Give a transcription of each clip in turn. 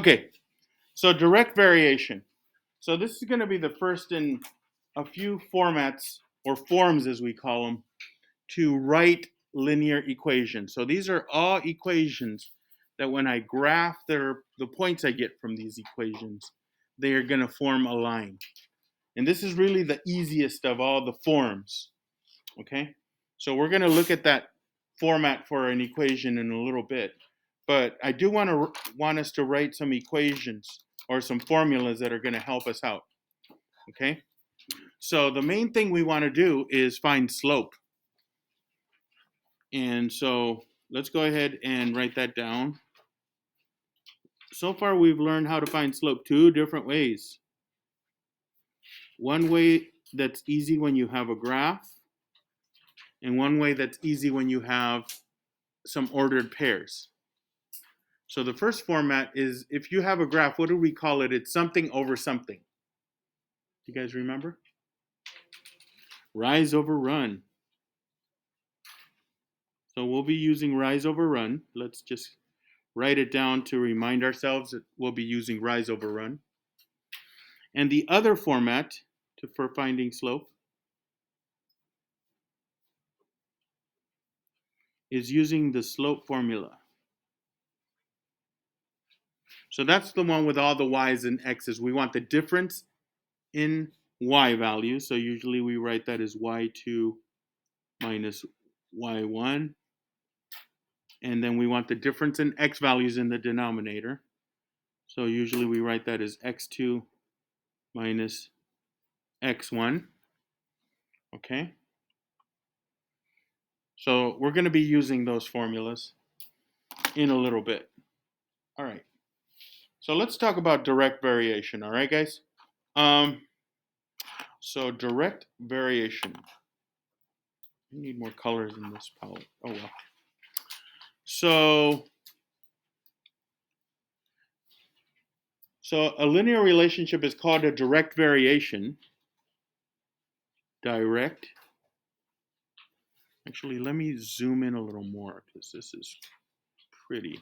Okay, so direct variation. So this is going to be the first in a few formats, or forms as we call them, to write linear equations. So these are all equations that when I graph the points I get from these equations, they are going to form a line. And this is really the easiest of all the forms. Okay, so we're going to look at that format for an equation in a little bit. But I do want us to write some equations or some formulas that are going to help us out. Okay, so the main thing we want to do is find slope. And so let's go ahead and write that down. So far we've learned how to find slope two different ways. One way that's easy when you have a graph, and one way that's easy when you have some ordered pairs. So the first format is, if you have a graph, what do we call it? It's something over something. You guys remember? Rise over run. So we'll be using rise over run. Let's just write it down to remind ourselves that we'll be using rise over run. And the other format for finding slope is using the slope formula. So that's the one with all the y's and x's. We want the difference in y values. So usually we write that as y2 minus y1. And then we want the difference in x values in the denominator. So usually we write that as x2 minus x1. Okay. So we're going to be using those formulas in a little bit. All right. So let's talk about direct variation. All right, guys? So direct variation. I need more colors in this palette. Oh, well. So a linear relationship is called a direct variation. Direct. Actually, let me zoom in a little more because this is pretty.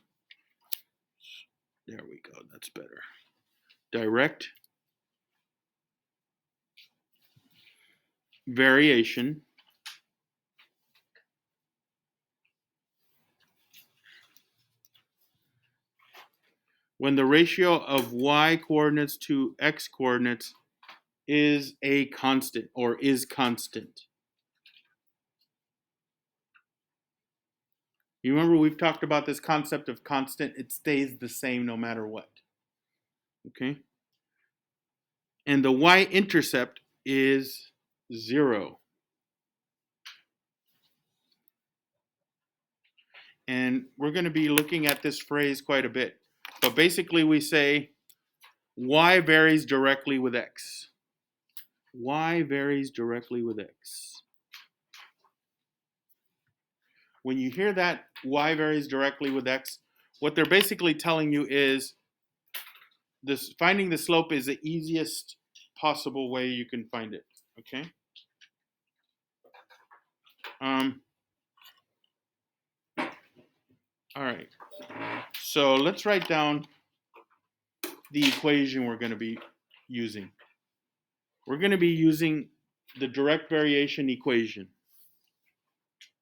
There we go. That's better. Direct variation when the ratio of y coordinates to x coordinates is a constant or is constant. You remember we've talked about this concept of constant. It stays the same no matter what. Okay? And the y-intercept is 0. And we're going to be looking at this phrase quite a bit. But basically we say y varies directly with x. Y varies directly with x. When you hear that y varies directly with x, what they're basically telling you is this: finding the slope is the easiest possible way you can find it. Okay. All right. So let's write down the equation we're going to be using. We're going to be using the direct variation equation.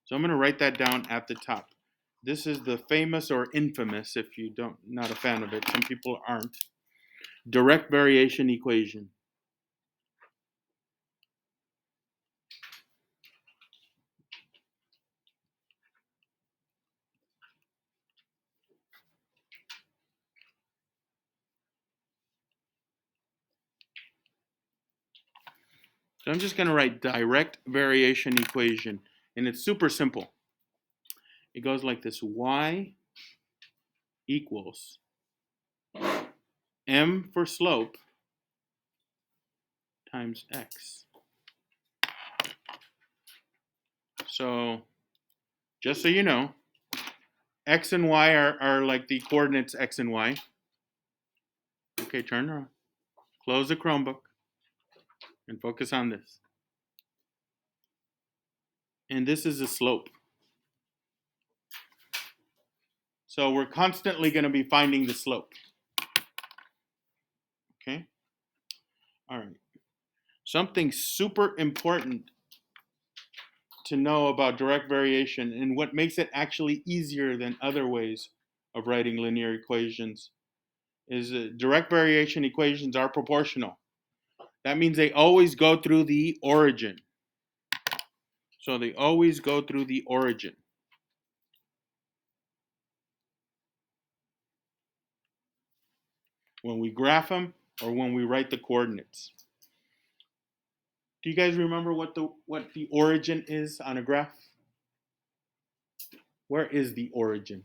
So I'm going to write that down at the top. This is the famous or infamous, if you don't, not a fan of it, some people aren't, direct variation equation. So I'm just going to write direct variation equation, and it's super simple. It goes like this: y equals m for slope times x. So just so you know, x and y are like the coordinates x and y. Okay, turn around. Close the Chromebook and focus on this. And this is the slope. So we're constantly going to be finding the slope. All right. Something super important to know about direct variation and what makes it actually easier than other ways of writing linear equations is that direct variation equations are proportional. That means they always go through the origin. So they always go through the origin. When we graph them or when we write the coordinates. Do you guys remember what the origin is on a graph? Where is the origin?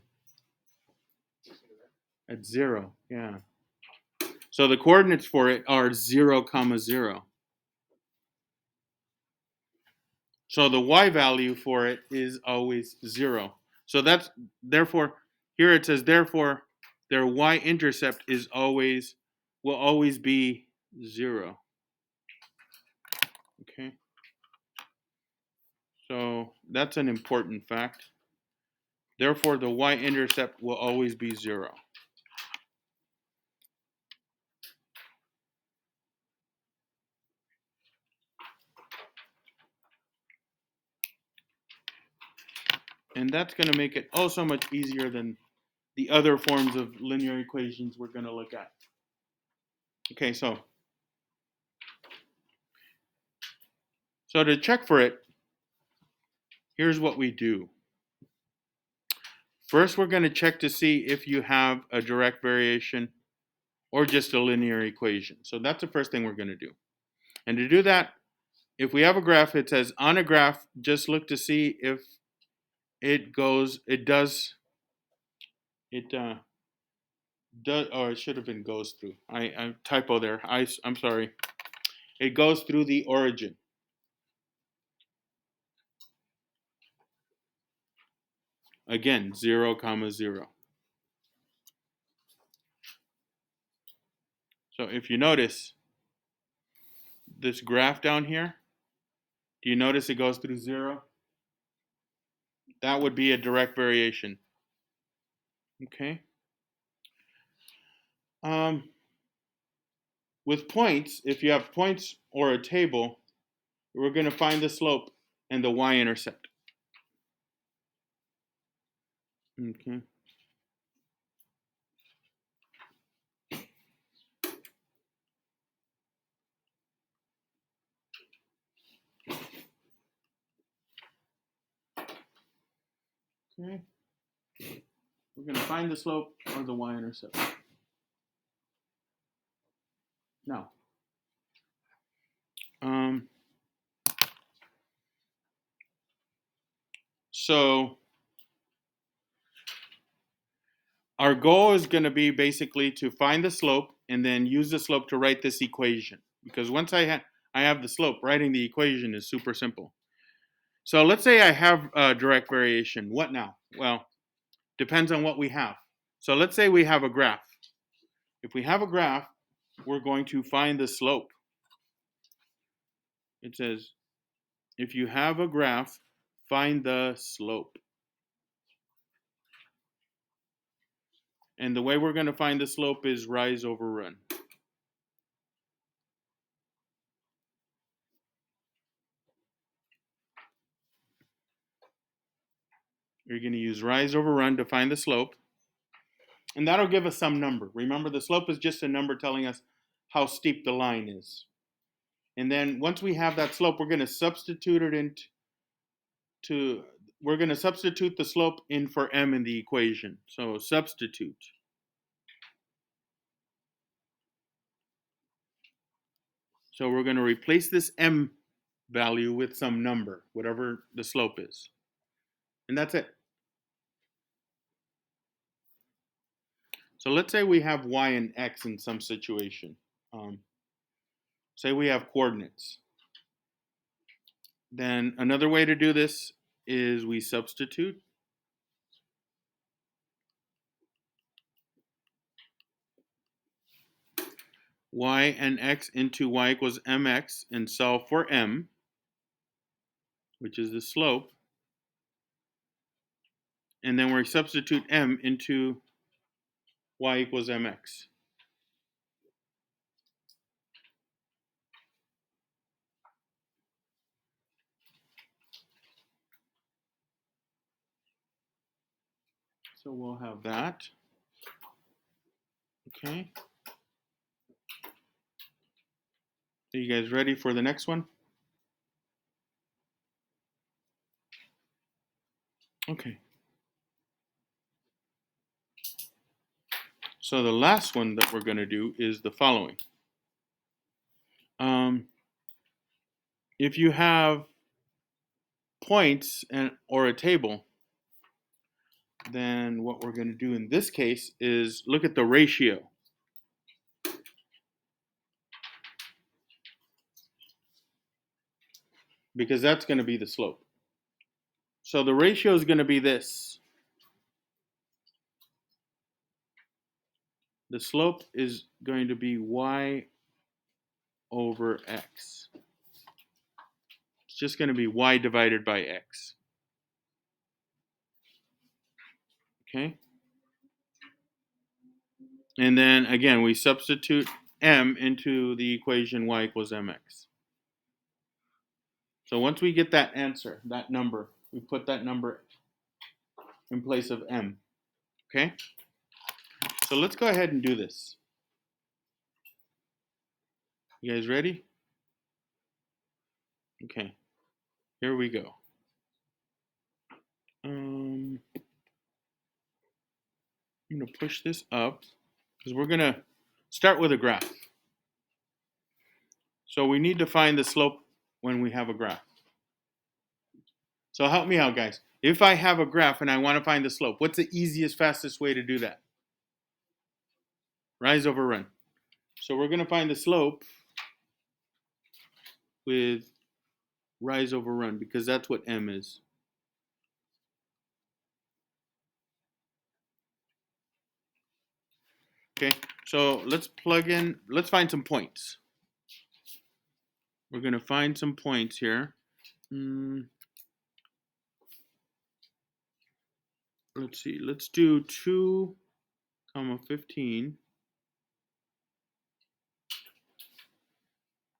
At 0, yeah. So the coordinates for it are 0, 0. So the y value for it is always 0. So that's, therefore, here it says, therefore, their y-intercept will always be 0. Okay. So that's an important fact. Therefore, the y-intercept will always be 0. And that's going to make it oh so much easier than the other forms of linear equations we're going to look at. Okay, so to check for it, here's what we do. First, we're going to check to see if you have a direct variation or just a linear equation. So that's the first thing we're going to do. And to do that, if we have a graph, it says on a graph, just look to see if it does, or it should have been goes through. I typo there. I'm sorry. It goes through the origin. Again, 0, 0. So if you notice this graph down here, do you notice it goes through 0? That would be a direct variation. Okay. With points, if you have points or a table, we're going to find the slope and the y-intercept. Okay. Okay. We're going to find the slope or the y-intercept. Now, so our goal is going to be basically to find the slope and then use the slope to write this equation. Because once I have the slope, writing the equation is super simple. So let's say I have a direct variation. What now? Well, depends on what we have. So let's say we have a graph. If we have a graph, we're going to find the slope. It says, if you have a graph, find the slope. And the way we're going to find the slope is rise over run. You're going to use rise over run to find the slope. And that'll give us some number. Remember, the slope is just a number telling us how steep the line is. And then once we have that slope, we're going to substitute it we're going to substitute the slope in for m in the equation. So substitute. So we're going to replace this m value with some number, whatever the slope is. And that's it. So let's say we have y and x in some situation. Say we have coordinates. Then another way to do this is we substitute. Y and x into y equals mx and solve for m, which is the slope. And then we substitute m into y equals mx. So we'll have that. Okay. Are you guys ready for the next one? Okay. So the last one that we're going to do is the following. If you have points or a table, then what we're going to do in this case is look at the ratio. Because that's going to be the slope. So the ratio is going to be this. The slope is going to be y over x. It's just going to be y divided by x. Okay? And then again, we substitute m into the equation y equals mx. So once we get that answer, that number, we put that number in place of m. Okay? So let's go ahead and do this. You guys ready? Okay. Here we go. I'm going to push this up because we're going to start with a graph. So we need to find the slope when we have a graph. So help me out, guys. If I have a graph and I want to find the slope, what's the easiest, fastest way to do that? Rise over run. So we're going to find the slope with rise over run because that's what m is. Okay, so let's plug in, let's find some points. We're going to find some points here. Let's see, let's do 2, 15.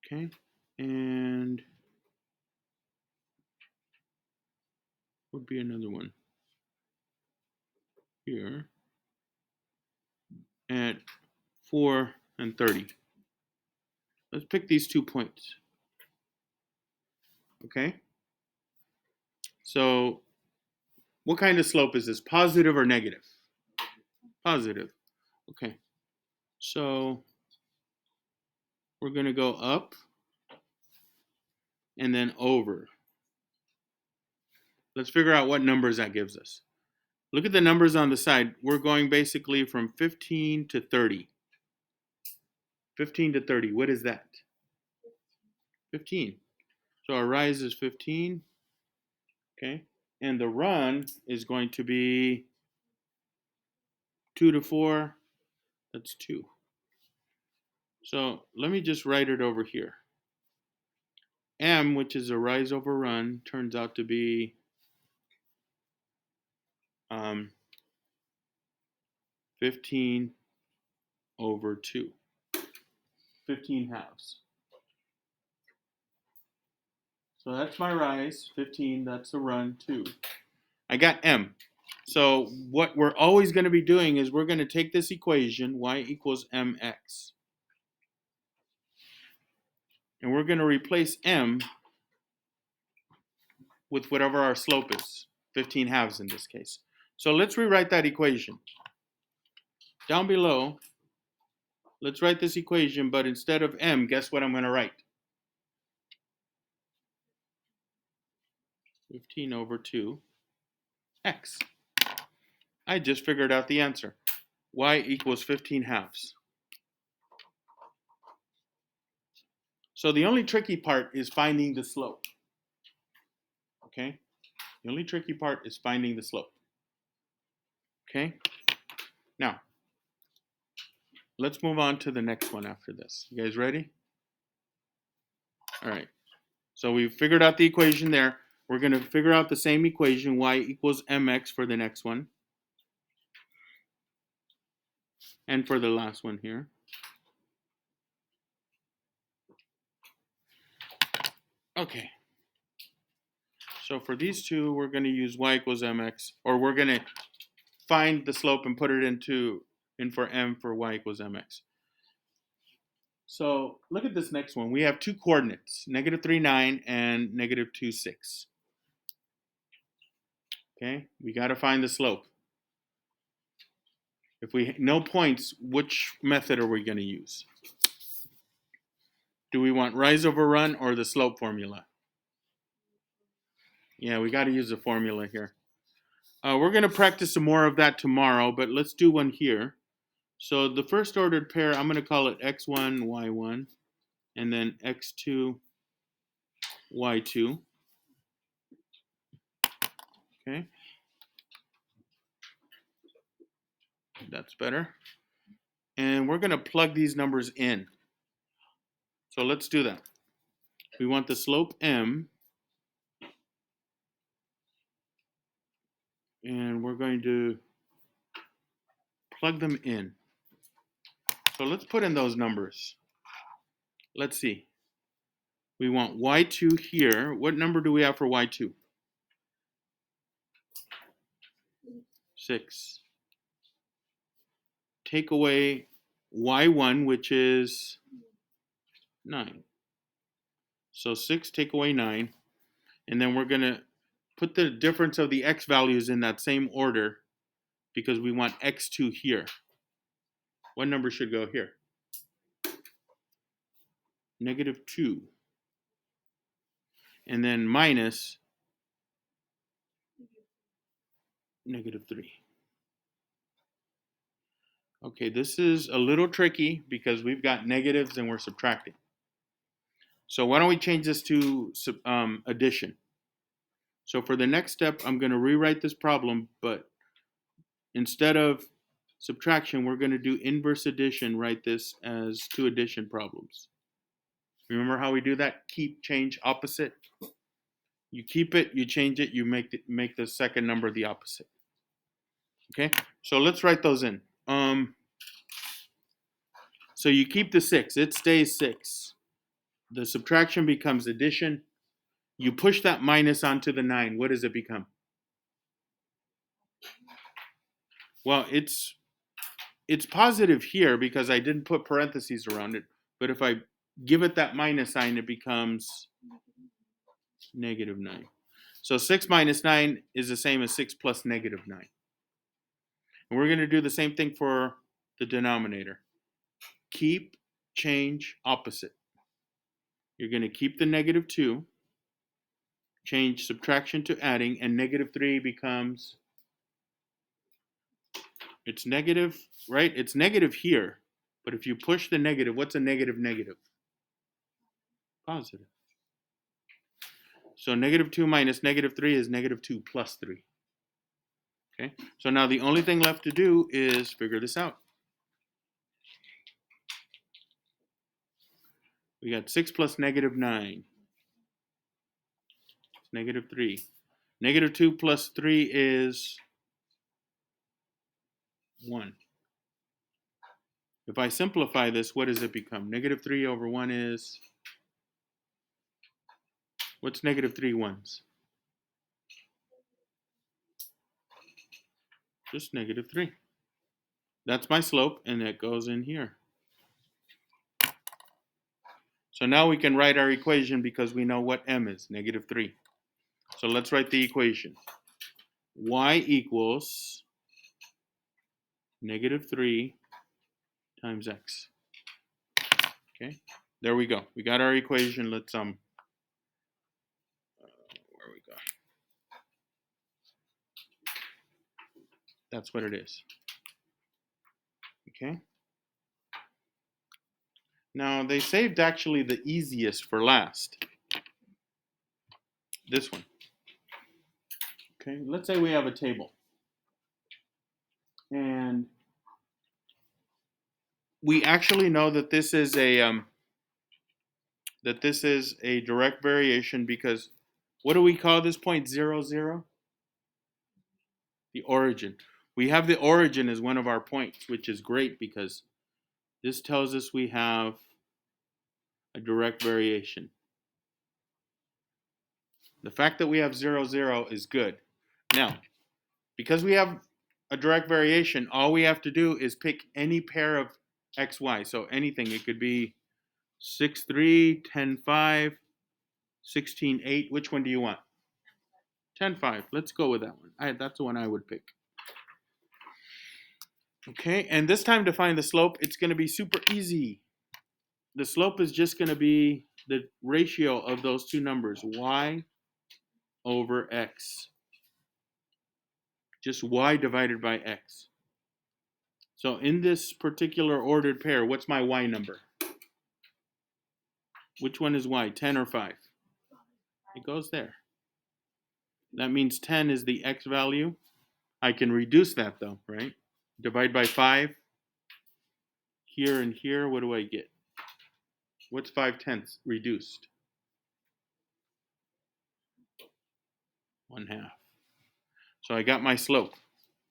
Okay, and would be another one here at 4 and 30. Let's pick these 2 points. Okay, so what kind of slope is this? Positive or negative? Positive. Okay, so we're going to go up and then over. Let's figure out what numbers that gives us. Look at the numbers on the side. We're going basically from 15 to 30. 15 to 30, what is that? 15. So our rise is 15. Okay, and the run is going to be 2 to 4. That's 2. So let me just write it over here. M, which is a rise over run, turns out to be 15 over 2. 15 halves. So that's my rise, 15. That's the run, 2. I got M. So what we're always going to be doing is we're going to take this equation, y equals mx. And we're going to replace m with whatever our slope is, 15 halves in this case. So let's rewrite that equation. Down below, let's write this equation, but instead of m, guess what I'm going to write? 15 over 2, x. I just figured out the answer. Y equals 15 halves. So the only tricky part is finding the slope. Okay? The only tricky part is finding the slope. Okay? Now, let's move on to the next one after this. You guys ready? All right. So we've figured out the equation there. We're going to figure out the same equation, y equals mx, for the next one. And for the last one here. Okay. So for these two, we're going to use y equals mx, or we're going to find the slope and put it in for m for y equals mx. So look at this next one. We have two coordinates, -3, 9 and -2, 6. Okay, we got to find the slope. If we know points, which method are we going to use? Do we want rise over run or the slope formula? Yeah, we got to use the formula here. We're going to practice some more of that tomorrow, but let's do one here. So the first ordered pair, I'm going to call it x1, y1, and then x2, y2. Okay, that's better. And we're going to plug these numbers in. So let's do that. We want the slope m, and we're going to plug them in. So let's put in those numbers. Let's see. We want y2 here. What number do we have for y2? 6. Take away y1, which is 9. So 6 take away 9. And then we're going to put the difference of the x values in that same order because we want x2 here. What number should go here? -2. And then minus -3. Okay, this is a little tricky because we've got negatives and we're subtracting. So why don't we change this to addition? So for the next step, I'm going to rewrite this problem, but instead of subtraction, we're going to do inverse addition, write this as two addition problems. Remember how we do that? Keep, change, opposite. You keep it, you change it, you make the second number the opposite. Okay, so let's write those in. So you keep the 6, it stays 6. The subtraction becomes addition. You push that minus onto the 9, what does it become? Well, it's positive here because I didn't put parentheses around it. But if I give it that minus sign, it becomes -9. So 6 minus 9 is the same as 6 plus -9. And we're going to do the same thing for the denominator. Keep, change, opposite. You're going to keep the -2, change subtraction to adding, and -3 becomes, it's negative, right? It's negative here. But if you push the negative, what's a negative negative? Positive. So -2 minus -3 is -2 plus 3. Okay, so now the only thing left to do is figure this out. We got 6 plus -9. It's -3. -2 plus 3 is 1. If I simplify this, what does it become? -3 over 1 is, what's -3 ones? Just -3. That's my slope, and it goes in here. So now we can write our equation because we know what m is, -3. So let's write the equation. Y equals -3 times x. Okay, there we go. We got our equation. Let's where we go. That's what it is. Okay. Now they saved actually the easiest for last. This one. Okay, let's say we have a table. And we actually know that this is a direct variation because what do we call this point 0, 0? The origin. We have the origin as one of our points, which is great because this tells us we have a direct variation. The fact that we have 0, 0 is good. Now, because we have a direct variation, all we have to do is pick any pair of x, y. So anything. It could be 6, 3, 10, 5, 16, 8. Which one do you want? 10, 5. Let's go with that one. That's the one I would pick. Okay, and this time to find the slope, it's going to be super easy. The slope is just going to be the ratio of those two numbers, y over x. Just y divided by x. So in this particular ordered pair, what's my y number? Which one is y, 10 or 5? It goes there. That means 10 is the x value. I can reduce that though, right? Divide by 5. Here and here, what do I get? What's 5/10 reduced? 1/2. So I got my slope,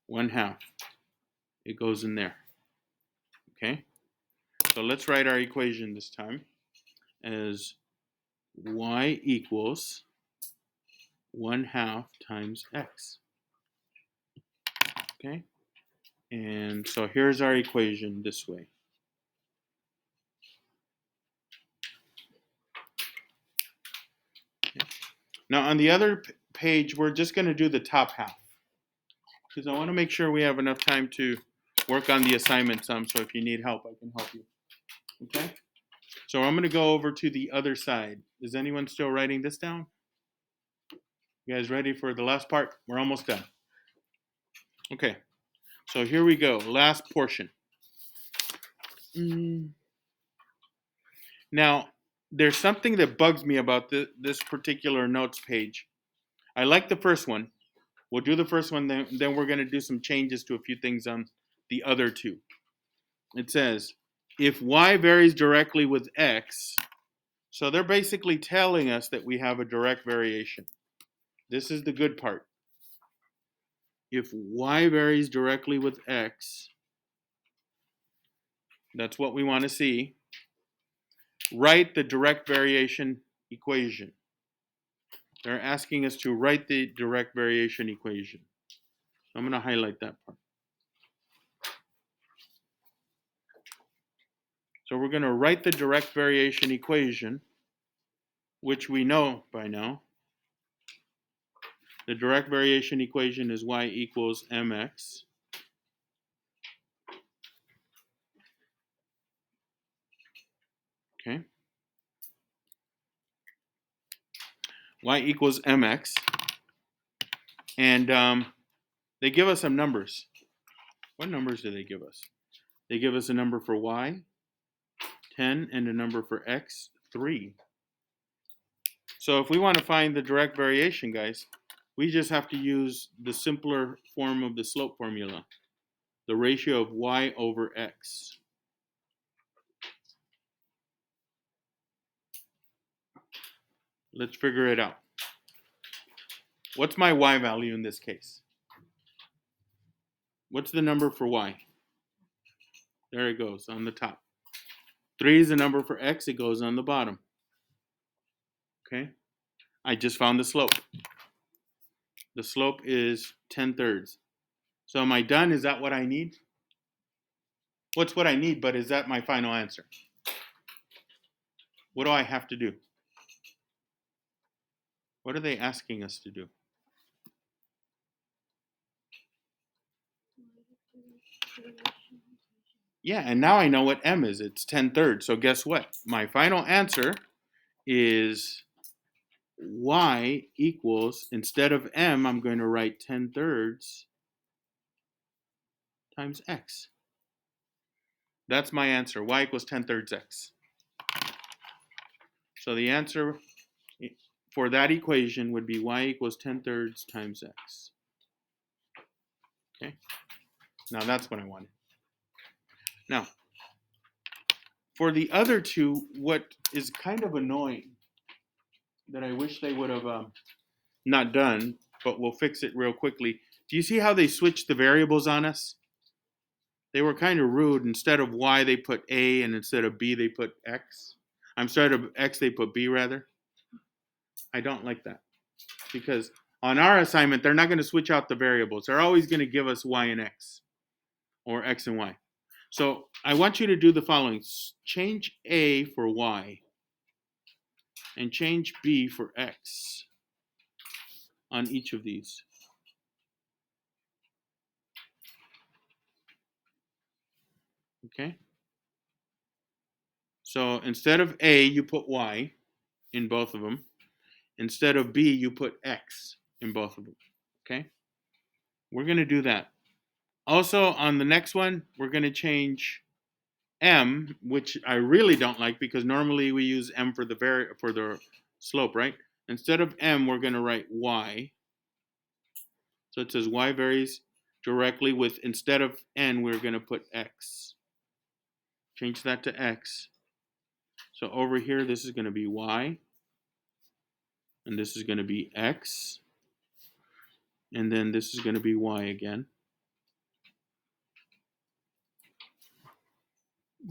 1/2. It goes in there. Okay? So let's write our equation this time as y equals 1/2 times x. Okay? And so here's our equation this way. Okay. Now on the other page, we're just going to do the top half, because I want to make sure we have enough time to work on the assignment some, so if you need help, I can help you. Okay? So I'm going to go over to the other side. Is anyone still writing this down? You guys ready for the last part? We're almost done. Okay, so here we go. Last portion. Now, there's something that bugs me about this particular notes page. I like the first one. We'll do the first one, then we're going to do some changes to a few things on the other two. It says, if y varies directly with x, so they're basically telling us that we have a direct variation. This is the good part. If y varies directly with x, that's what we want to see. Write the direct variation equation. They're asking us to write the direct variation equation. I'm going to highlight that part. So we're going to write the direct variation equation, which we know by now. The direct variation equation is y equals mx. Okay. Y equals mx. And they give us some numbers. What numbers do they give us? They give us a number for y, 10, and a number for x, 3. So if we want to find the direct variation, guys, we just have to use the simpler form of the slope formula, the ratio of y over x. Let's figure it out. What's my y value in this case? What's the number for y? There it goes on the top. 3 is the number for x. It goes on the bottom. Okay? I just found the slope. The slope is 10/3. So am I done? Is that what I need? What's what I need, but is that my final answer? What do I have to do? What are they asking us to do? Yeah, and now I know what m is. It's 10/3. So guess what? My final answer is y equals, instead of m, I'm going to write 10/3 times x. That's my answer. Y equals 10/3 x. So the answer for that equation would be y equals 10/3 times x. Okay? Now that's what I wanted. Now, for the other two, what is kind of annoying that I wish they would have not done, but we'll fix it real quickly. Do you see how they switched the variables on us? They were kind of rude. Instead of y, they put a, and instead of b, they put x. Instead of x, they put b, rather. I don't like that, because On our assignment, they're not going to switch out the variables. They're always going to give us y and x, or x and y. So I want you to do the following. Change a for y, and change b for x on each of these. Okay? So instead of a, you put y in both of them. Instead of b, you put x in both of them. Okay? We're going to do that. Also, on the next one, we're going to change m, which I really don't like because normally we use m for the slope, right? Instead of m, we're going to write y. So it says y varies directly with, instead of n, we're going to put x. Change that to x. So over here, this is going to be y. And this is going to be x. And then this is going to be y again.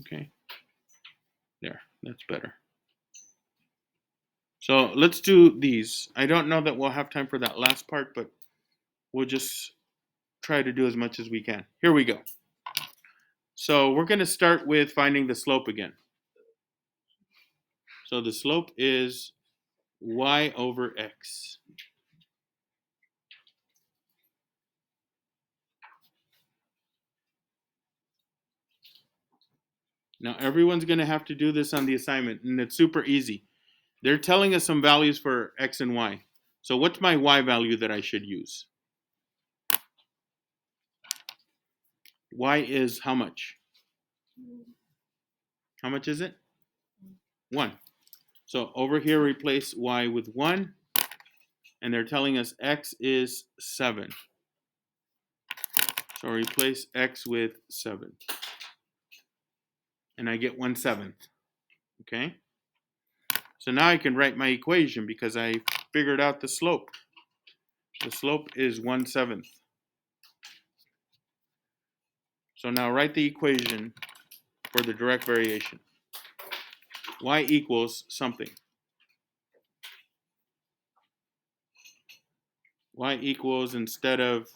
Okay. There, that's better. So let's do these. I don't know that we'll have time for that last part, but we'll just try to do as much as we can. Here we go. So we're going to start with finding the slope again. So the slope is y over x. Now everyone's going to have to do this on the assignment, and it's super easy. They're telling us some values for x and y. So what's my y value that I should use? Y is how much? How much is it? 1. So over here, replace y with 1. And they're telling us x is 7. So replace x with 7. And I get 1/7. Okay? So now I can write my equation because I figured out the slope. The slope is 1/7. So now write the equation for the direct variation. Y equals something. Y equals, instead of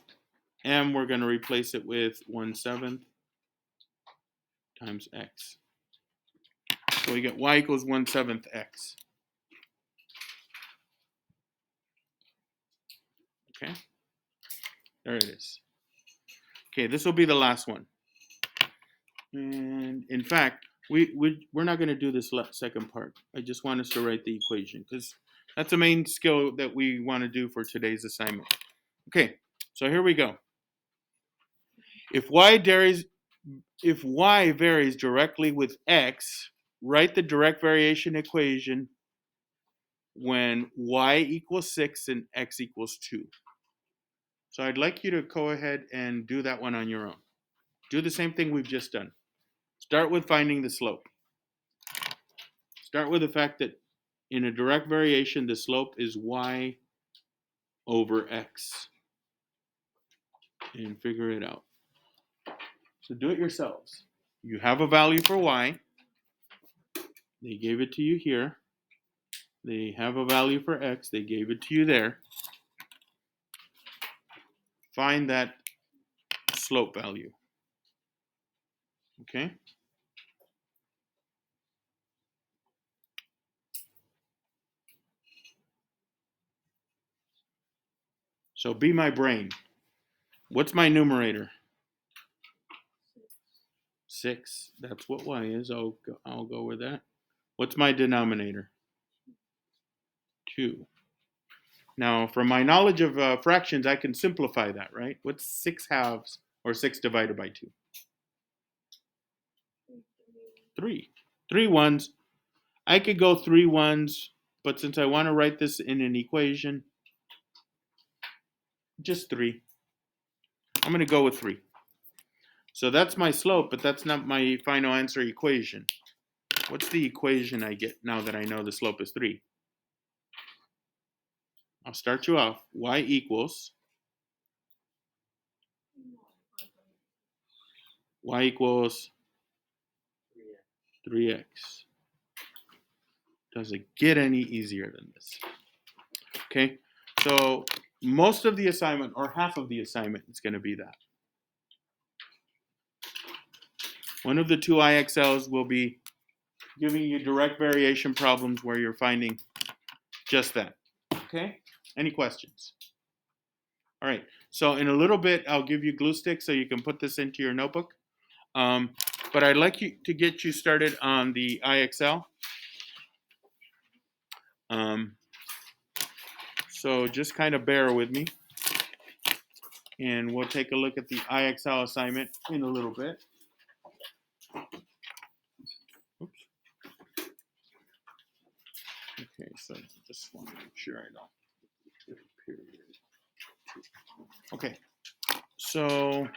m, we're going to replace it with 1/7 times x. So we get y equals 1/7 x. Okay? There it is. Okay, this will be the last one. And in fact, we're not going to do this second part. I just want us to write the equation because that's the main skill that we want to do for today's assignment. Okay, so here we go. If y varies directly with x, write the direct variation equation when y equals 6 and x equals 2. So I'd like you to go ahead and do that one on your own. Do the same thing we've just done. Start with finding the slope. Start with the fact that in a direct variation, the slope is y over x. And figure it out. So do it yourselves. You have a value for y. They gave it to you here. They have a value for x. They gave it to you there. Find that slope value. Okay? So be my brain. What's my numerator? 6. That's what y is. I'll go with that. What's my denominator? 2. Now, from my knowledge of fractions, I can simplify that, right? What's 6 halves, or 6 divided by 2? 3. 3 ones. I could go 3 ones, but since I want to write this in an equation, just 3. I'm going to go with 3. So that's my slope, but that's not my final answer equation. What's the equation I get now that I know the slope is 3? I'll start you off. Y equals 3x. Does it get any easier than this? Okay, so most of the assignment or half of the assignment is going to be that. One of the two IXLs will be giving you direct variation problems where you're finding just that. Okay? Any questions? All right. So in a little bit, I'll give you glue sticks so you can put this into your notebook. But I'd like to get you started on the IXL. So just kind of bear with me. And we'll take a look at the IXL assignment in a little bit. Oops. Okay, so just want to make sure I don't get a period. Okay, so